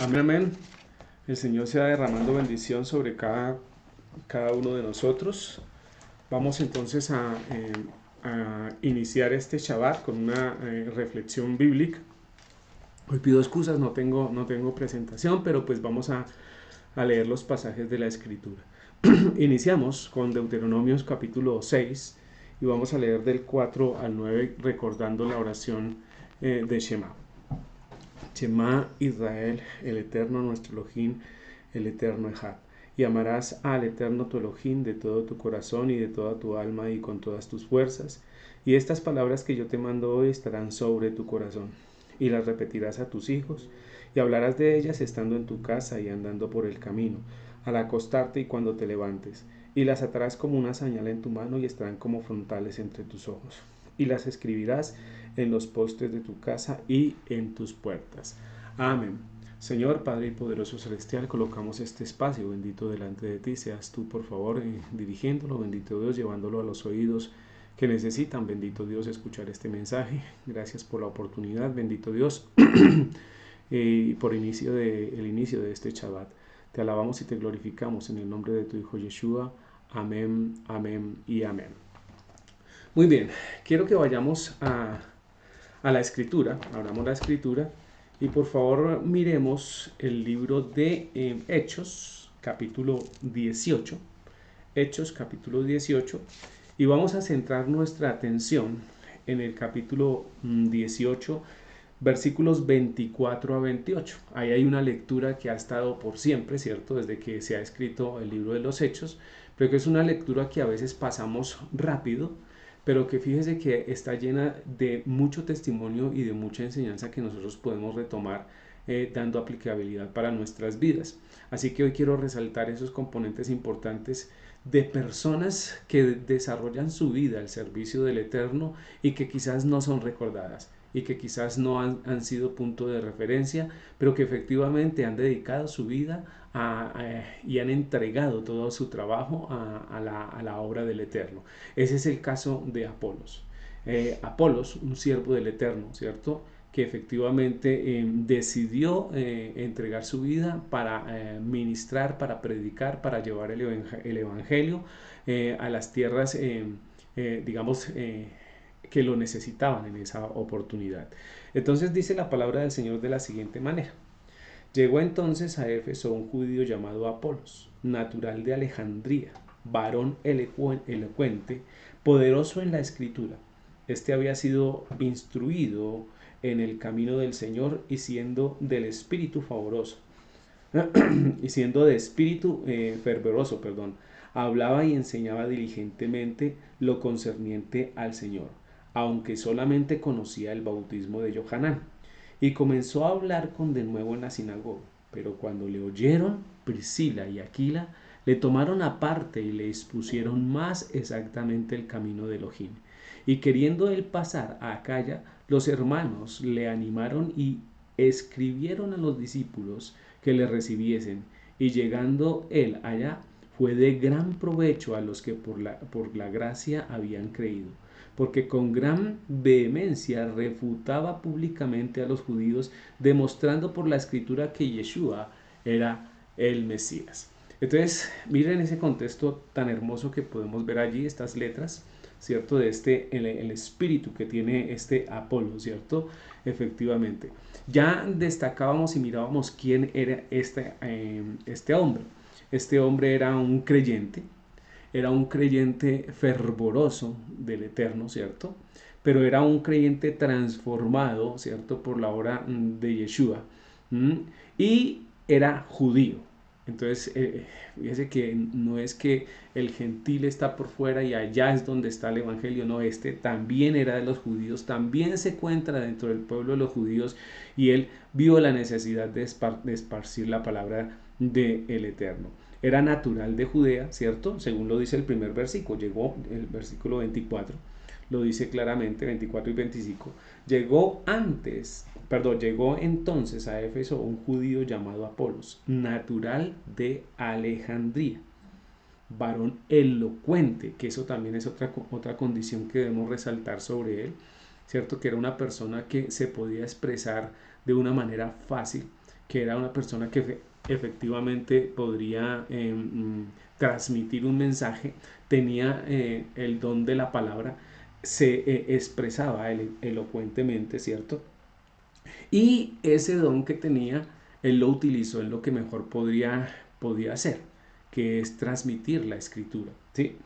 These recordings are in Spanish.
Amén, amén. El Señor sea derramando bendición sobre cada uno de nosotros. Vamos entonces a iniciar este Shabbat con una reflexión bíblica. Hoy pido excusas, no tengo presentación, pero pues vamos a leer los pasajes de la Escritura. Iniciamos con Deuteronomios capítulo 6 y vamos a leer del 4 al 9 recordando la oración de Shema. Shema Israel, el Eterno nuestro Elohim, el Eterno Ejad. Y amarás al Eterno tu Elohim de todo tu corazón y de toda tu alma y con todas tus fuerzas. Y estas palabras que yo te mando hoy estarán sobre tu corazón. Y las repetirás a tus hijos, y hablarás de ellas estando en tu casa y andando por el camino, al acostarte y cuando te levantes. Y las atarás como una señal en tu mano y estarán como frontales entre tus ojos. Y las escribirás en los postes de tu casa y en tus puertas. Amén. Señor, Padre y poderoso celestial, colocamos este espacio bendito delante de ti. Seas tú, por favor, dirigiéndolo, bendito Dios, llevándolo a los oídos que necesitan, bendito Dios, escuchar este mensaje. Gracias por la oportunidad, bendito Dios, y por el inicio de este Shabbat. Te alabamos y te glorificamos en el nombre de tu Hijo Yeshua. Amén, amén y amén. Muy bien, quiero que vayamos a la escritura, abramos la escritura y por favor miremos el libro de Hechos, capítulo 18. Hechos, capítulo 18, y vamos a centrar nuestra atención en el capítulo 18, versículos 24 a 28. Ahí hay una lectura que ha estado por siempre, ¿cierto? Desde que se ha escrito el libro de los Hechos, pero que es una lectura que a veces pasamos rápido, pero que fíjese que está llena de mucho testimonio y de mucha enseñanza que nosotros podemos retomar dando aplicabilidad para nuestras vidas. Así que hoy quiero resaltar esos componentes importantes de personas que desarrollan su vida al servicio del Eterno y que quizás no son recordadas y que quizás no han sido punto de referencia, pero que efectivamente han dedicado su vida y han entregado todo su trabajo a la obra del Eterno. Ese es el caso de Apolos. Apolos, un siervo del Eterno, ¿cierto?, que efectivamente decidió entregar su vida para ministrar, para predicar, para llevar el Evangelio a las tierras, digamos, que lo necesitaban en esa oportunidad. Entonces dice la palabra del Señor de la siguiente manera. Llegó entonces a Éfeso un judío llamado Apolos, natural de Alejandría, varón elocuente, poderoso en la escritura. Este había sido instruido en el camino del Señor y siendo del espíritu favoroso, y siendo de espíritu fervoroso, hablaba y enseñaba diligentemente lo concerniente al Señor, aunque solamente conocía el bautismo de Johanán. Y comenzó a hablar con denuedo en la sinagoga. Pero cuando le oyeron, Priscila y Aquila le tomaron aparte y le expusieron más exactamente el camino de Elohim. Y queriendo él pasar a Acaya, los hermanos le animaron y escribieron a los discípulos que le recibiesen. Y llegando él allá, fue de gran provecho a los que por la gracia habían creído, porque con gran vehemencia refutaba públicamente a los judíos, demostrando por la escritura que Yeshua era el Mesías. Entonces, miren ese contexto tan hermoso que podemos ver allí, estas letras, ¿cierto? De el espíritu que tiene este Apolo, ¿cierto? Efectivamente. Ya destacábamos y mirábamos quién era este hombre. Este hombre era un creyente fervoroso del Eterno, ¿cierto? Pero era un creyente transformado, ¿cierto? Por la obra de Yeshua. Y era judío. Entonces, fíjese que no es que el gentil está por fuera y allá es donde está el evangelio, no, este también era de los judíos, también se encuentra dentro del pueblo de los judíos y él vio la necesidad de esparcir la palabra del Eterno. Era natural de Judea, ¿cierto? Según lo dice el primer versículo, llegó el versículo 24, lo dice claramente, 24 y 25, llegó entonces a Éfeso un judío llamado Apolos, natural de Alejandría, varón elocuente, que eso también es otra condición que debemos resaltar sobre él, ¿cierto? Que era una persona que se podía expresar de una manera fácil, que era una persona que efectivamente podría transmitir un mensaje, tenía el don de la palabra, se expresaba elocuentemente, ¿cierto? Y ese don que tenía, él lo utilizó en lo que mejor podía hacer, que es transmitir la escritura, ¿sí?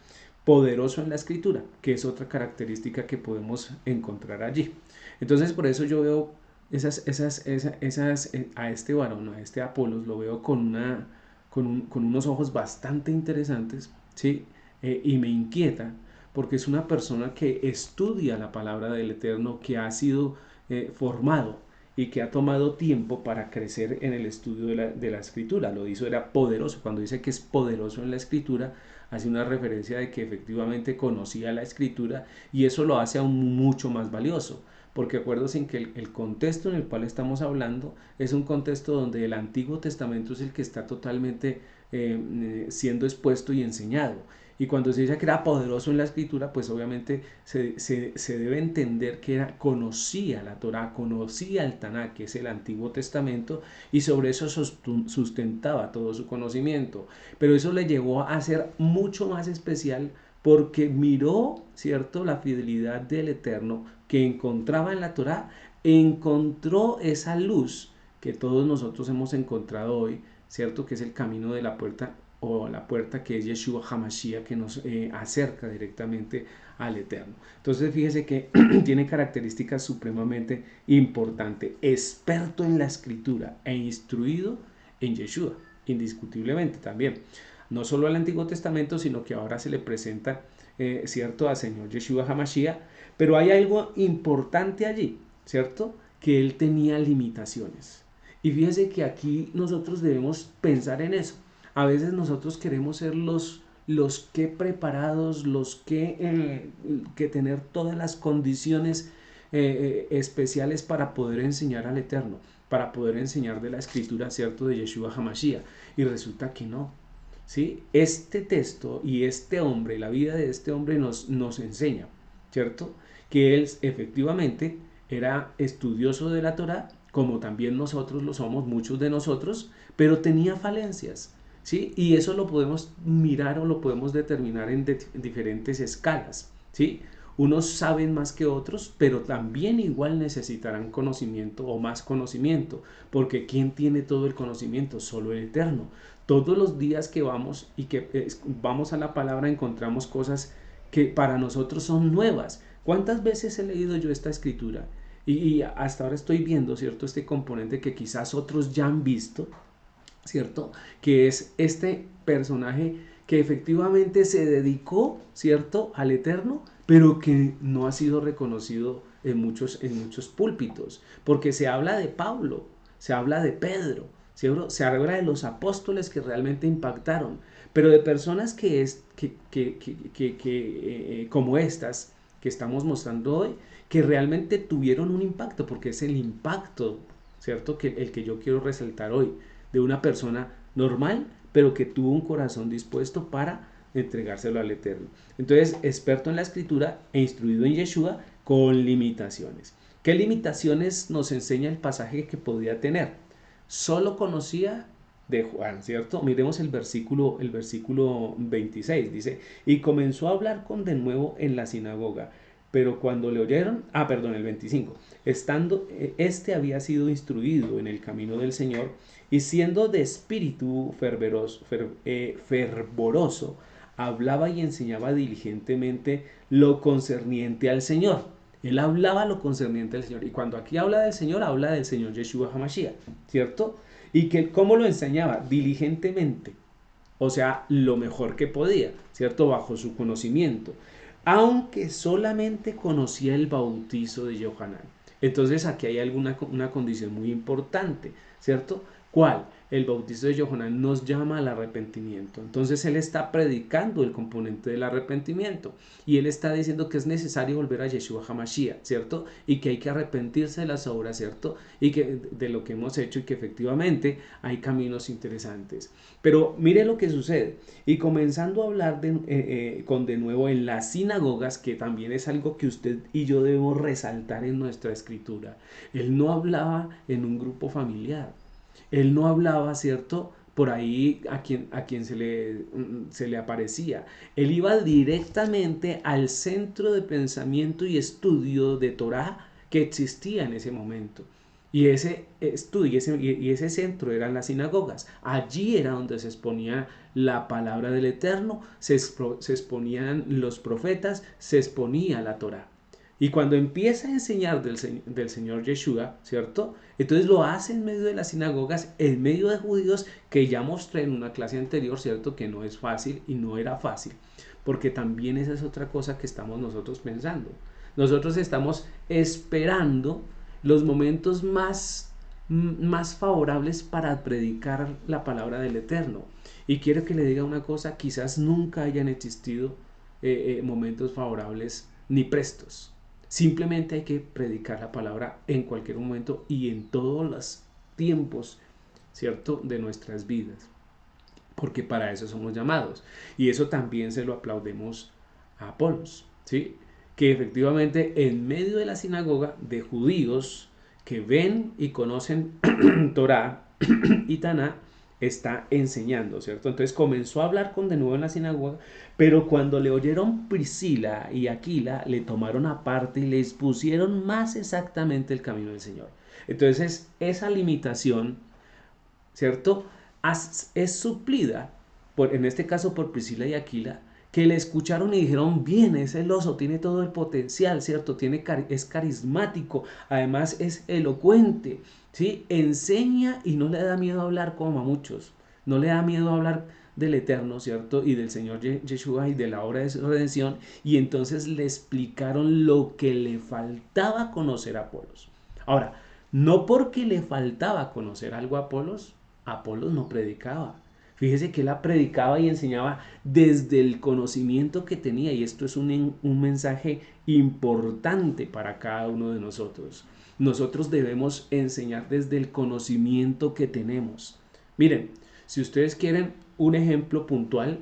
Poderoso en la escritura, que es otra característica que podemos encontrar allí. Entonces, por eso yo veo a este varón, a este Apolos, lo veo con unos ojos bastante interesantes, ¿sí? Y me inquieta, porque es una persona que estudia la palabra del Eterno, que ha sido formado y que ha tomado tiempo para crecer en el estudio de la escritura. Lo hizo, era poderoso. Cuando dice que es poderoso en la escritura, hace una referencia de que efectivamente conocía la escritura, y eso lo hace aún mucho más valioso. Porque acuérdense que el contexto en el cual estamos hablando es un contexto donde el Antiguo Testamento es el que está totalmente siendo expuesto y enseñado. Y cuando se dice que era poderoso en la escritura, pues obviamente se debe entender que conocía la Torá, conocía el Tanakh, que es el Antiguo Testamento, y sobre eso sustentaba todo su conocimiento. Pero eso le llevó a ser mucho más especial, porque miró, ¿cierto?, la fidelidad del Eterno que encontraba en la Torá, encontró esa luz que todos nosotros hemos encontrado hoy, ¿cierto?, que es el camino de la puerta, o la puerta que es Yeshua HaMashiach, que nos acerca directamente al Eterno. Entonces fíjese que tiene características supremamente importantes, experto en la escritura e instruido en Yeshua, indiscutiblemente también. No solo al Antiguo Testamento, sino que ahora se le presenta, ¿cierto?, al Señor Yeshua HaMashiach, pero hay algo importante allí, ¿cierto?, que él tenía limitaciones. Y fíjese que aquí nosotros debemos pensar en eso. A veces nosotros queremos ser los que preparados, los que tener todas las condiciones especiales para poder enseñar al Eterno, para poder enseñar de la escritura, ¿cierto?, de Yeshua HaMashiach. Y resulta que no. ¿Sí? Este texto y este hombre, la vida de este hombre nos enseña, ¿cierto?, que él efectivamente era estudioso de la Torá, como también nosotros lo somos, muchos de nosotros, pero tenía falencias, ¿sí? Y eso lo podemos mirar o lo podemos determinar en diferentes escalas, ¿sí? Unos saben más que otros, pero también igual necesitarán conocimiento o más conocimiento, porque ¿quién tiene todo el conocimiento? Solo el Eterno. Todos los días que vamos y que vamos a la palabra encontramos cosas que para nosotros son nuevas. ¿Cuántas veces he leído yo esta escritura? Y hasta ahora estoy viendo, ¿cierto?, este componente que quizás otros ya han visto, ¿cierto?, que es este personaje que efectivamente se dedicó, ¿cierto?, al Eterno, pero que no ha sido reconocido en muchos púlpitos, porque se habla de Pablo, se habla de Pedro, se habla de los apóstoles que realmente impactaron, pero de personas como estas que estamos mostrando hoy, que realmente tuvieron un impacto, porque es el impacto, ¿cierto?, que el que yo quiero resaltar hoy, de una persona normal, pero que tuvo un corazón dispuesto para entregárselo al Eterno. Entonces, experto en la escritura e instruido en Yeshua, con limitaciones. ¿Qué limitaciones nos enseña el pasaje que podía tener? Solo conocía de Juan, ¿cierto? Miremos el versículo 26, dice, y comenzó a hablar con de nuevo en la sinagoga, pero cuando le oyeron, perdón, el 25, estando, este había sido instruido en el camino del Señor, y siendo de espíritu fervoroso, hablaba y enseñaba diligentemente lo concerniente al Señor. Él hablaba lo concerniente al Señor. Y cuando aquí habla del Señor Yeshua HaMashiach, ¿cierto? Y que cómo lo enseñaba diligentemente, o sea, lo mejor que podía, ¿cierto? Bajo su conocimiento, aunque solamente conocía el bautizo de Yohanan. Entonces aquí hay una condición muy importante, ¿cierto? ¿Cuál? El bautizo de Yohanan nos llama al arrepentimiento. Entonces él está predicando el componente del arrepentimiento y él está diciendo que es necesario volver a Yeshua HaMashiach, ¿cierto? Y que hay que arrepentirse de las obras, ¿cierto? Y que de lo que hemos hecho, y que efectivamente hay caminos interesantes. Pero mire lo que sucede. Y comenzando a hablar con de nuevo en las sinagogas, que también es algo que usted y yo debemos resaltar en nuestra escritura. Él no hablaba en un grupo familiar. Él no hablaba, ¿cierto? Por ahí a quien se le aparecía. Él iba directamente al centro de pensamiento y estudio de Torá que existía en ese momento. Y ese estudio y ese centro eran las sinagogas. Allí era donde se exponía la palabra del Eterno, se exponían los profetas, se exponía la Torá. Y cuando empieza a enseñar del Señor Yeshua, ¿cierto? Entonces lo hace en medio de las sinagogas, en medio de judíos, que ya mostré en una clase anterior, ¿cierto? Que no es fácil y no era fácil, porque también esa es otra cosa que estamos nosotros pensando. Nosotros estamos esperando los momentos más favorables para predicar la palabra del Eterno. Y quiero que le diga una cosa, quizás nunca hayan existido momentos favorables ni prestos. Simplemente hay que predicar la palabra en cualquier momento y en todos los tiempos, ¿cierto?, de nuestras vidas, porque para eso somos llamados. Y eso también se lo aplaudemos a Apolos, ¿sí? Que efectivamente en medio de la sinagoga de judíos que ven y conocen Torá y Taná, está enseñando, ¿cierto? Entonces comenzó a hablar con de nuevo en la sinagoga, pero cuando le oyeron Priscila y Aquila, le tomaron aparte y le expusieron más exactamente el camino del Señor. Entonces, esa limitación, ¿cierto? Es suplida, en este caso por Priscila y Aquila, que le escucharon y dijeron, bien, es celoso, tiene todo el potencial, ¿cierto? Es carismático, además es elocuente, ¿sí? Enseña y no le da miedo hablar como a muchos, no le da miedo hablar del Eterno, ¿cierto? Y del Señor Yeshua y de la obra de su redención, y entonces le explicaron lo que le faltaba conocer a Apolos. Ahora, no porque le faltaba conocer algo a Apolos, Apolos no predicaba. Fíjese que él la predicaba y enseñaba desde el conocimiento que tenía, y esto es un mensaje importante para cada uno de nosotros. Nosotros debemos enseñar desde el conocimiento que tenemos. Miren, si ustedes quieren un ejemplo puntual,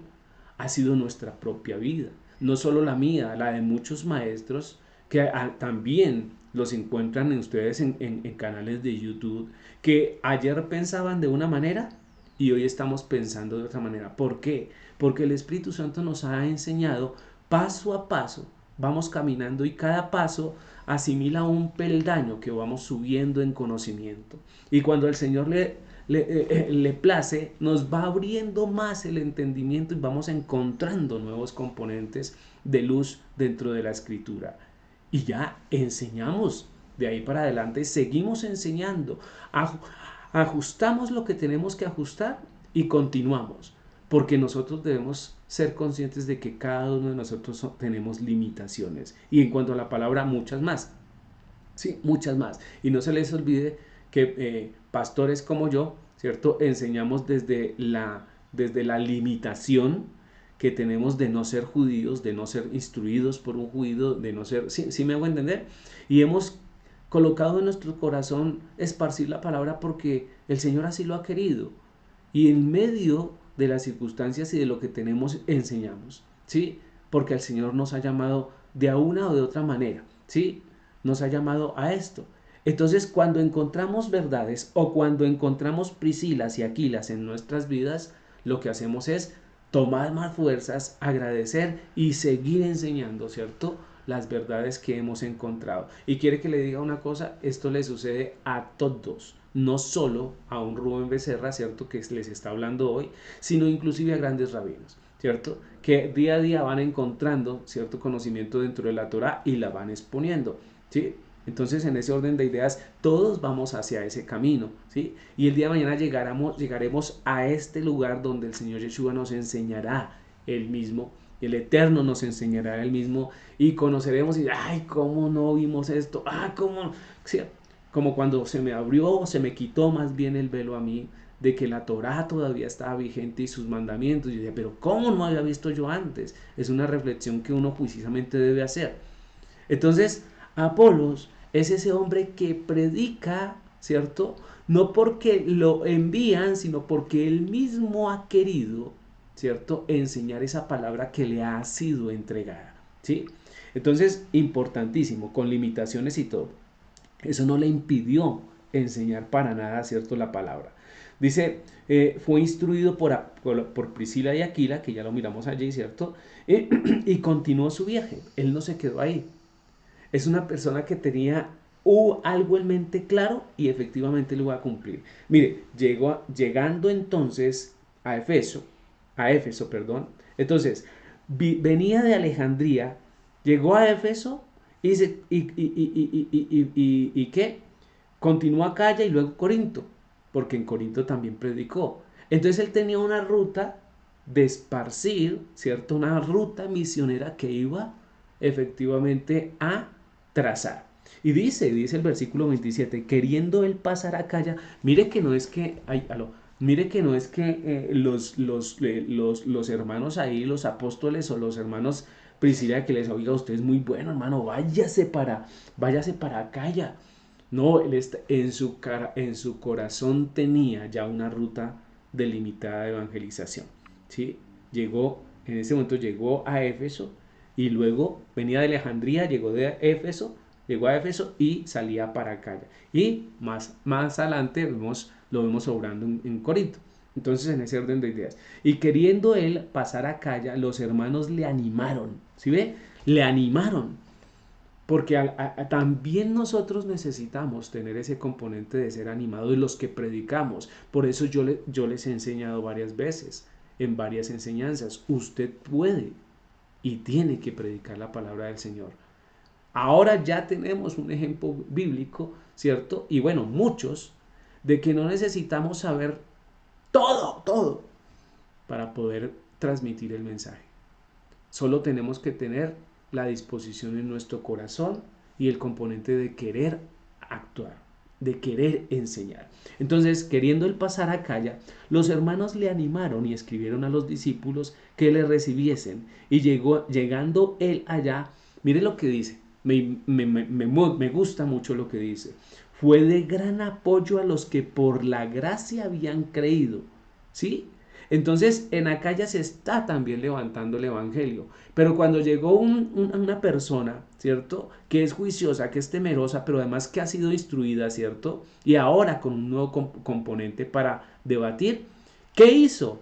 ha sido nuestra propia vida. No solo la mía, la de muchos maestros que también los encuentran en ustedes en canales de YouTube, que ayer pensaban de una manera y hoy estamos pensando de otra manera. ¿Por qué? Porque el Espíritu Santo nos ha enseñado paso a paso, vamos caminando y cada paso asimila un peldaño que vamos subiendo en conocimiento. Y cuando el Señor le place, nos va abriendo más el entendimiento y vamos encontrando nuevos componentes de luz dentro de la escritura. Y ya enseñamos de ahí para adelante, seguimos enseñando, ajustamos lo que tenemos que ajustar y continuamos, porque nosotros debemos ser conscientes de que cada uno de nosotros tenemos limitaciones, y en cuanto a la palabra, muchas más, sí, muchas más. Y no se les olvide que pastores como yo, ¿cierto? Enseñamos desde la limitación que tenemos de no ser judíos, de no ser instruidos por un judío, de no ser, ¿sí me hago entender? Y hemos colocado en nuestro corazón esparcir la palabra porque el Señor así lo ha querido. Y en medio de las circunstancias y de lo que tenemos, enseñamos, ¿sí? Porque el Señor nos ha llamado de una o de otra manera, ¿sí? Nos ha llamado a esto. Entonces, cuando encontramos verdades o cuando encontramos Priscilas y Aquilas en nuestras vidas, lo que hacemos es tomar más fuerzas, agradecer y seguir enseñando, ¿cierto? Las verdades que hemos encontrado. Y quiere que le diga una cosa, esto le sucede a todos, no solo a un Rubén Becerra, ¿cierto? Que les está hablando hoy, sino inclusive a grandes rabinos, ¿cierto? Que día a día van encontrando cierto conocimiento dentro de la Torah y la van exponiendo, ¿sí? Entonces, en ese orden de ideas, todos vamos hacia ese camino, ¿sí? Y el día de mañana llegaremos a este lugar donde el Señor Yeshua nos enseñará el mismo, el Eterno nos enseñará el mismo, y conoceremos y, ay, ¿cómo no vimos esto? Ah, ¿cómo? ¿Sí? Como cuando se me abrió, se me quitó más bien el velo a mí, de que la Torá todavía estaba vigente y sus mandamientos. Y yo decía, pero ¿cómo no había visto yo antes? Es una reflexión que uno precisamente debe hacer. Entonces, Apolos es ese hombre que predica, ¿cierto? No porque lo envían, sino porque él mismo ha querido, ¿cierto? Enseñar esa palabra que le ha sido entregada, ¿sí? Entonces, importantísimo, con limitaciones y todo. Eso no le impidió enseñar para nada, ¿cierto? La palabra. Dice, fue instruido por Priscila y Aquila, que ya lo miramos allí, ¿cierto? Y continuó su viaje. Él no se quedó ahí. Es una persona que tenía algo en mente claro y efectivamente lo iba a cumplir. Mire, llegando entonces a Éfeso, perdón. Entonces, venía de Alejandría, llegó a Éfeso y ¿qué? Continuó a Acaya y luego Corinto, porque en Corinto también predicó. Entonces él tenía una ruta de esparcir, ¿cierto? Una ruta misionera que iba efectivamente a trazar. Y dice el versículo 27, queriendo él pasar a Acaya, mire que no es que, mire que no es que los hermanos ahí, los apóstoles o los hermanos Priscila que les oiga, usted es muy bueno, hermano, váyase para Acaya. No, él en su corazón tenía ya una ruta delimitada de evangelización. ¿Sí? En ese momento llegó a Éfeso y luego venía de Alejandría, llegó a Éfeso y salía para Acaya. Y más adelante lo vemos obrando en Corinto. Entonces, en ese orden de ideas. Y queriendo él pasar a Acaya, los hermanos le animaron. ¿Sí ve? Le animaron. Porque también nosotros necesitamos tener ese componente de ser animado de los que predicamos. Por eso yo les he enseñado varias veces, en varias enseñanzas, usted puede y tiene que predicar la palabra del Señor. Ahora ya tenemos un ejemplo bíblico, ¿cierto? Y bueno, muchos, de que no necesitamos saber todo para poder transmitir el mensaje. Solo tenemos que tener la disposición en nuestro corazón y el componente de querer actuar, de querer enseñar. Entonces, queriendo él pasar a Acaya, los hermanos le animaron y escribieron a los discípulos que le recibiesen. Y llegando él allá, mire lo que dice, me gusta mucho lo que dice. Fue de gran apoyo a los que por la gracia habían creído. ¿Sí? Entonces en Acaya se está también levantando el Evangelio. Pero cuando llegó una persona, ¿cierto? Que es juiciosa, que es temerosa, pero además que ha sido instruida, ¿cierto? Y ahora con un nuevo componente para debatir, ¿qué hizo?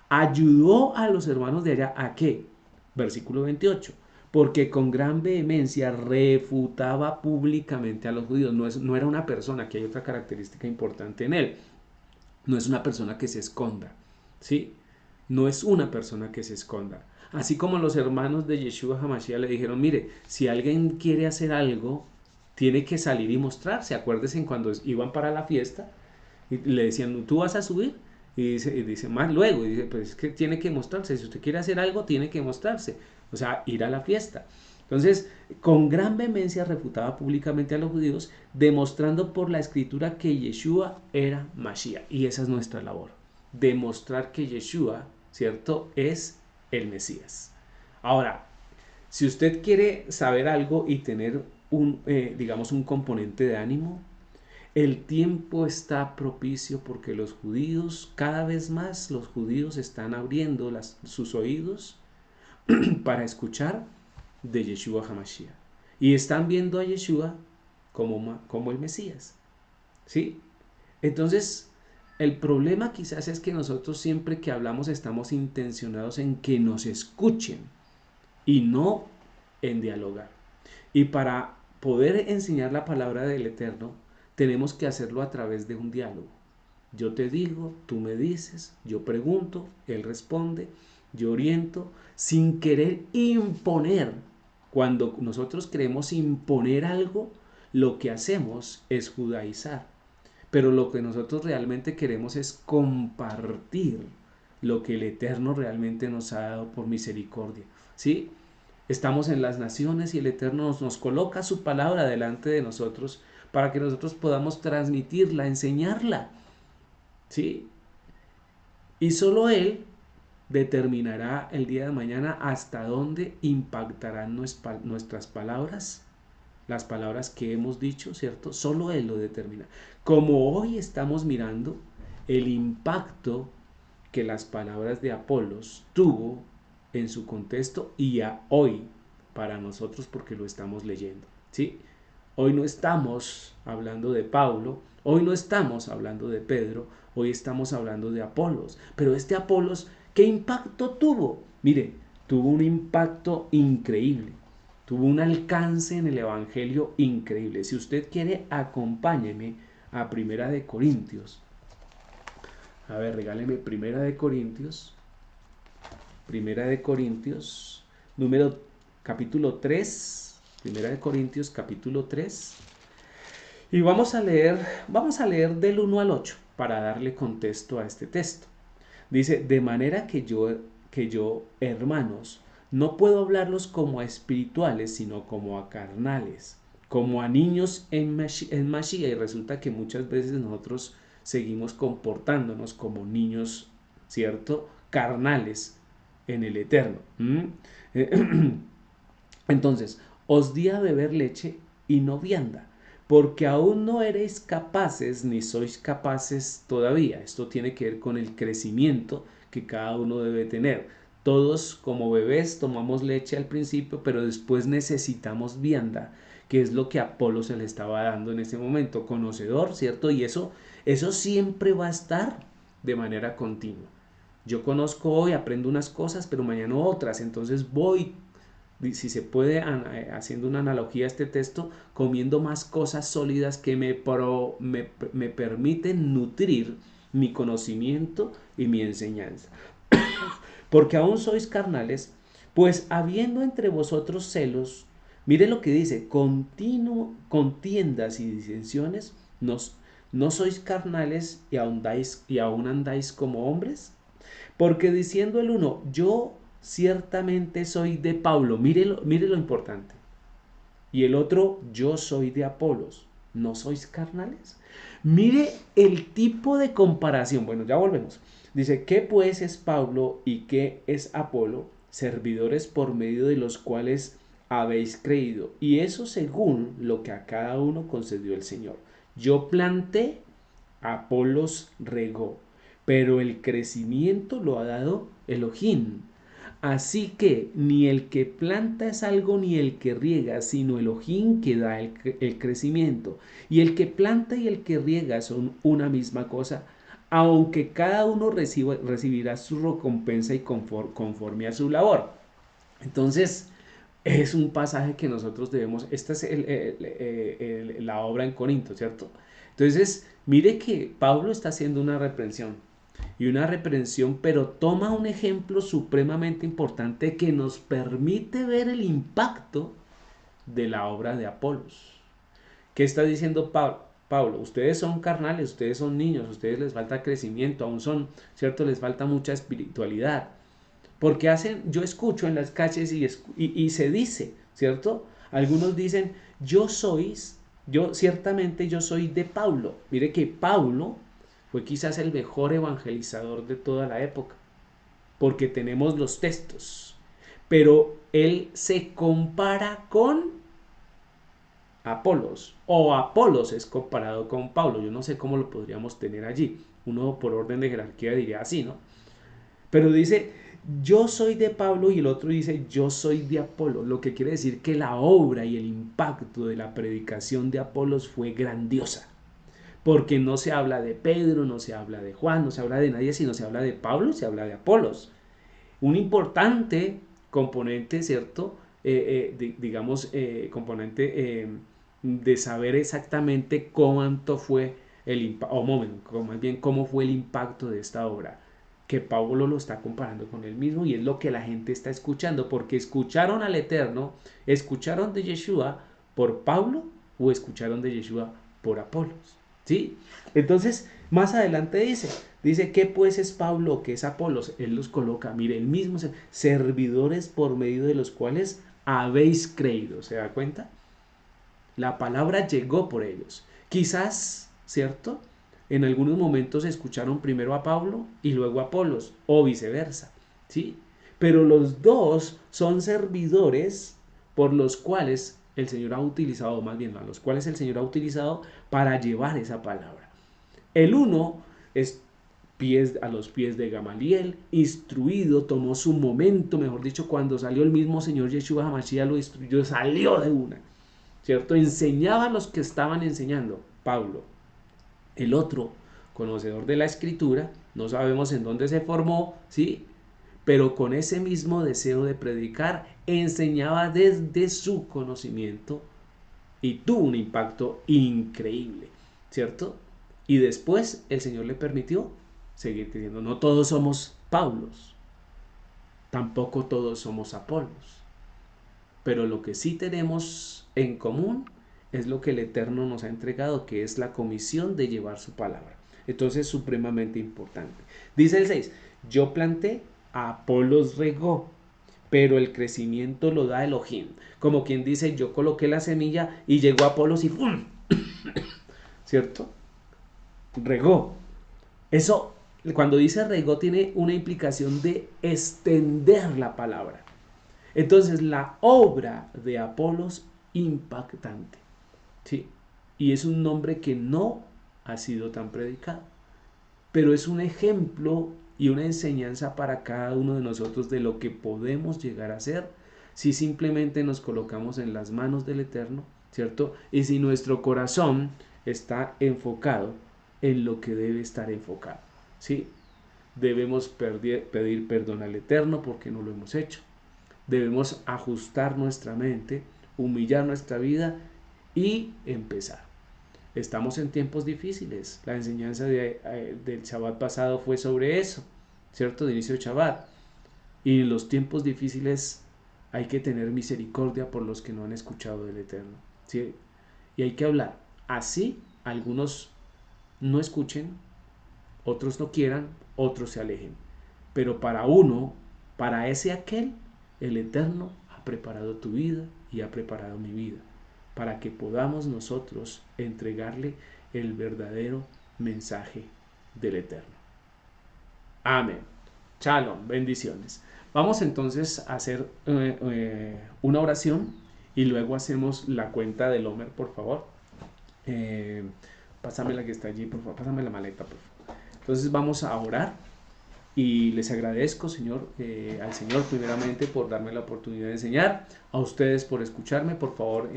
Ayudó a los hermanos de allá a qué? Versículo 28. Porque con gran vehemencia refutaba públicamente a los judíos. No era una persona, que hay otra característica importante en él. No es una persona que se esconda. ¿Sí? No es una persona que se esconda. Así como los hermanos de Yeshua Hamashiach le dijeron, mire, si alguien quiere hacer algo, tiene que salir y mostrarse. Acuérdense cuando iban para la fiesta y le decían, ¿tú vas a subir? Y dice más luego, y dice, pues es que tiene que mostrarse. Si usted quiere hacer algo, tiene que mostrarse. O sea, ir a la fiesta. Entonces, con gran vehemencia refutaba públicamente a los judíos, demostrando por la escritura que Yeshua era Mashiach. Y esa es nuestra labor. Demostrar que Yeshua, ¿cierto?, es el Mesías. Ahora, si usted quiere saber algo y tener digamos, un componente de ánimo, el tiempo está propicio porque los judíos, cada vez más los judíos están abriendo sus oídos para escuchar de Yeshua HaMashiach. Y están viendo a Yeshua como el Mesías. ¿Sí? Entonces, el problema quizás es que nosotros siempre que hablamos estamos intencionados en que nos escuchen y no en dialogar. Y para poder enseñar la palabra del Eterno, tenemos que hacerlo a través de un diálogo. Yo te digo, tú me dices, yo pregunto, él responde, yo oriento, sin querer imponer. Cuando nosotros queremos imponer algo, lo que hacemos es judaizar. Pero lo que nosotros realmente queremos es compartir lo que el Eterno realmente nos ha dado por misericordia. ¿Sí? Estamos en las naciones y el Eterno nos coloca su palabra delante de nosotros para que nosotros podamos transmitirla, enseñarla. ¿Sí? Y solo Él determinará el día de mañana hasta dónde impactarán nuestras palabras, las palabras que hemos dicho, ¿cierto? Solo Él lo determina. Como hoy estamos mirando el impacto que las palabras de Apolos tuvo en su contexto y a hoy para nosotros porque lo estamos leyendo, ¿sí? Hoy no estamos hablando de Pablo, hoy no estamos hablando de Pedro, Hoy estamos hablando de Apolos. Pero este Apolos, ¿qué impacto tuvo? Mire, tuvo un impacto increíble. Tuvo un alcance en el Evangelio increíble. Si usted quiere, acompáñeme a Primera de Corintios. A ver, regáleme Primera de Corintios. Primera de Corintios, capítulo 3. Primera de Corintios, capítulo 3. Y vamos a leer del 1 al 8 para darle contexto a este texto. Dice, de manera que yo, hermanos, no puedo hablarlos como a espirituales, sino como a carnales, como a niños en Mashiach. Y resulta que muchas veces nosotros seguimos comportándonos como niños, ¿cierto? Carnales en el Eterno. Entonces, os di a beber leche y no vianda, porque aún no eréis capaces, ni sois capaces todavía. Esto tiene que ver con el crecimiento que cada uno debe tener. Todos como bebés tomamos leche al principio, pero después necesitamos vianda, que es lo que Apolo se le estaba dando en ese momento, conocedor, ¿cierto? Y eso siempre va a estar de manera continua. Yo conozco hoy, aprendo unas cosas, pero mañana otras, entonces voy, si se puede, haciendo una analogía a este texto, comiendo más cosas sólidas que me permiten nutrir mi conocimiento y mi enseñanza. Porque aún sois carnales, pues habiendo entre vosotros celos, mire lo que dice, contiendas y disensiones, no sois carnales y aún andáis como hombres. Porque diciendo el uno, yo ciertamente soy de Pablo, mire lo importante. Y el otro, yo soy de Apolos, ¿no sois carnales? Mire el tipo de comparación. Bueno, ya volvemos. Dice, ¿qué pues es Pablo y qué es Apolo? Servidores por medio de los cuales habéis creído. Y eso según lo que a cada uno concedió el Señor. Yo planté, Apolos regó, pero el crecimiento lo ha dado Elohim. Así que ni el que planta es algo ni el que riega, sino Elohim que da el crecimiento. Y el que planta y el que riega son una misma cosa, aunque cada uno recibirá su recompensa y conforme a su labor. Entonces, es un pasaje que nosotros debemos, esta es la obra en Corinto, ¿cierto? Entonces, mire que Pablo está haciendo una reprensión, pero toma un ejemplo supremamente importante que nos permite ver el impacto de la obra de Apolos. ¿Qué está diciendo Pablo? Ustedes son carnales, ustedes son niños, a ustedes les falta crecimiento, aún son, ¿cierto? Les falta mucha espiritualidad. Porque yo escucho en las calles y se dice, ¿cierto? Algunos dicen, ciertamente yo soy de Pablo. Mire que Pablo fue quizás el mejor evangelizador de toda la época, porque tenemos los textos, pero él se compara con Apolos, o Apolos es comparado con Pablo. Yo no sé cómo lo podríamos tener allí. Uno por orden de jerarquía diría así, ¿no? Pero dice, yo soy de Pablo y el otro dice, yo soy de Apolo. Lo que quiere decir que la obra y el impacto de la predicación de Apolos fue grandiosa. Porque no se habla de Pedro, no se habla de Juan, no se habla de nadie, sino se habla de Pablo, se habla de Apolos. Un importante componente, ¿cierto? Componente de saber exactamente cuánto fue el impacto, o más bien cómo fue el impacto de esta obra, que Pablo lo está comparando con él mismo y es lo que la gente está escuchando, porque escucharon al Eterno, escucharon de Yeshua por Pablo o escucharon de Yeshua por Apolos, ¿sí? Entonces, más adelante dice, ¿qué pues es Pablo, qué es Apolos? Él los coloca, mire, el mismo, servidores por medio de los cuales habéis creído, ¿se da cuenta? La palabra llegó por ellos. Quizás, ¿cierto? En algunos momentos escucharon primero a Pablo y luego a Apolos, o viceversa, ¿sí? Pero los dos son servidores por los cuales el Señor ha utilizado, más bien, a los cuales el Señor ha utilizado para llevar esa palabra. El uno es a los pies de Gamaliel, instruido, tomó su momento, mejor dicho, cuando salió el mismo Señor Yeshua HaMashiach, lo instruyó, salió de una, ¿cierto? Enseñaba a los que estaban enseñando, Pablo. El otro, conocedor de la escritura, no sabemos en dónde se formó, ¿sí? Pero con ese mismo deseo de predicar, enseñaba desde su conocimiento y tuvo un impacto increíble, ¿cierto? Y después el Señor le permitió seguir creyendo. No todos somos Paulos, tampoco todos somos Apolos, pero lo que sí tenemos en común es lo que el Eterno nos ha entregado, que es la comisión de llevar su palabra. Entonces es supremamente importante. Dice el 6, yo planté, Apolos regó, pero el crecimiento lo da Elohim. Como quien dice, yo coloqué la semilla y llegó Apolos y ¡pum! ¿Cierto? Regó. Eso, cuando dice regó, tiene una implicación de extender la palabra. Entonces, la obra de Apolos, impactante. ¿Sí? Y es un nombre que no ha sido tan predicado, pero es un ejemplo y una enseñanza para cada uno de nosotros de lo que podemos llegar a ser si simplemente nos colocamos en las manos del Eterno, ¿cierto? Y si nuestro corazón está enfocado en lo que debe estar enfocado, ¿sí? Debemos pedir perdón al Eterno porque no lo hemos hecho. Debemos ajustar nuestra mente, humillar nuestra vida y empezar. Estamos en tiempos difíciles. La enseñanza del Shabbat pasado fue sobre eso, ¿cierto? De inicio de Shabbat. Y en los tiempos difíciles hay que tener misericordia por los que no han escuchado del Eterno, ¿sí? Y hay que hablar. Así algunos no escuchen, otros no quieran, otros se alejen. Pero para uno, para ese aquel, el Eterno ha preparado tu vida y ha preparado mi vida, para que podamos nosotros entregarle el verdadero mensaje del Eterno. Amén. Shalom, bendiciones. Vamos entonces a hacer una oración y luego hacemos la cuenta del Homer, por favor. Pásame la que está allí, por favor. Pásame la maleta, por favor. Entonces vamos a orar y les agradezco, Señor, al Señor primeramente por darme la oportunidad de enseñar, a ustedes por escucharme. Por favor,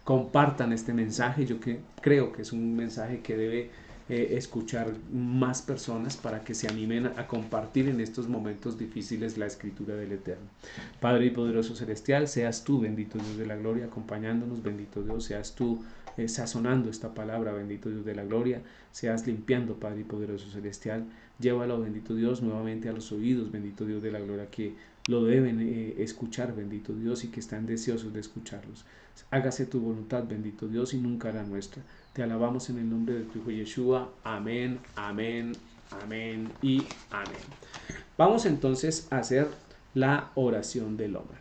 compartan este mensaje. Yo creo que es un mensaje que debe escuchar más personas para que se animen a compartir en estos momentos difíciles la escritura del Eterno. Padre y poderoso celestial, seas tú, bendito Dios de la gloria, acompañándonos, bendito Dios, seas tú sazonando esta palabra, bendito Dios de la gloria, seas limpiando, Padre y poderoso celestial, llévalo, bendito Dios, nuevamente a los oídos, bendito Dios de la gloria, que lo deben escuchar, bendito Dios, y que están deseosos de escucharlos. Hágase tu voluntad, bendito Dios, y nunca la nuestra. Te alabamos en el nombre de tu Hijo Yeshua. Amén, amén, amén y amén. Vamos entonces a hacer la oración del hombre.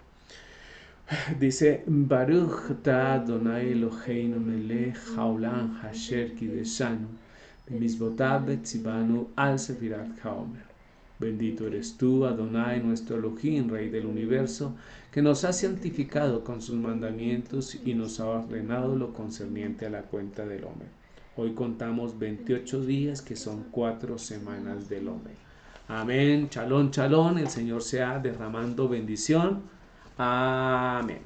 Dice, Baruch ta Adonai Eloheinu melech haolam asher kideshanu b'mizvotav betzivanu al sefirat haomer. Bendito eres tú, Adonai, nuestro Elohim, Rey del universo, que nos ha santificado con sus mandamientos y nos ha ordenado lo concerniente a la cuenta del hombre. Hoy contamos 28 días, que son 4 semanas del hombre. Amén, chalón, chalón, el Señor sea derramando bendición. Amén.